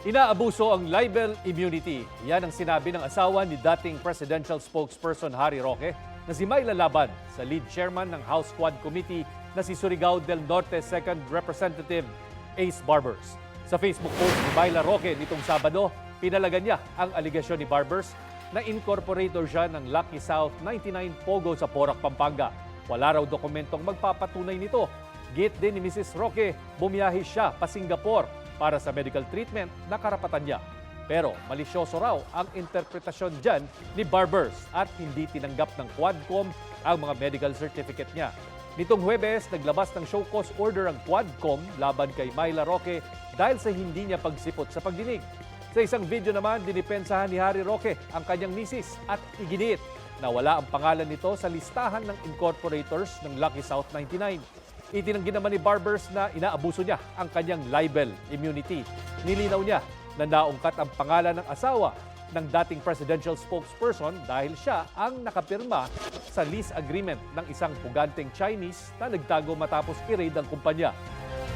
Inaabuso ang libel immunity. Yan ang sinabi ng asawa ni dating presidential spokesperson Harry Roque na si Myla Laban sa lead chairman ng House Quad Committee na si Surigao del Norte 2nd Representative Ace Barbers. Sa Facebook post ni Myla Roque nitong Sabado, pinalagan niya ang aligasyon ni Barbers na incorporator siya ng Lucky South 99 Pogo sa Porac, Pampanga. Wala raw dokumentong magpapatunay nito. Git din ni Mrs. Roque, bumiyahe siya pa Singapore para sa medical treatment na karapatan niya. Pero malisyoso raw ang interpretasyon dyan ni Barbers at hindi tinanggap ng Quadcom ang mga medical certificate niya. Nitong Huwebes, naglabas ng show cause order ang Quadcom laban kay Myla Roque dahil sa hindi niya pagsipot sa pagdinig. Sa isang video naman, dinipensahan ni Harry Roque ang kanyang misis at iginit na wala ang pangalan nito sa listahan ng incorporators ng Lucky South 99. Itinanggi naman ni Barbers na inaabuso niya ang kanyang libel immunity. Nilinaw niya na naungkat ang pangalan ng asawa ng dating presidential spokesperson dahil siya ang nakapirma sa lease agreement ng isang puganteng Chinese na nagtago matapos i-raid ang kumpanya.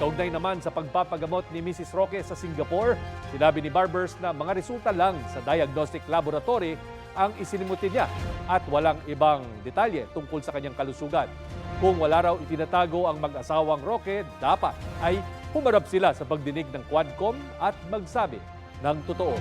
Kaugnay naman sa pagpapagamot ni Mrs. Roque sa Singapore, sinabi ni Barbers na mga resulta lang sa diagnostic laboratory ang isinimutin niya at walang ibang detalye tungkol sa kanyang kalusugan. Kung wala raw itinatago ang mag-asawang Roque, dapat ay humarap sila sa pagdinig ng Quadcom at magsabi ng totoo.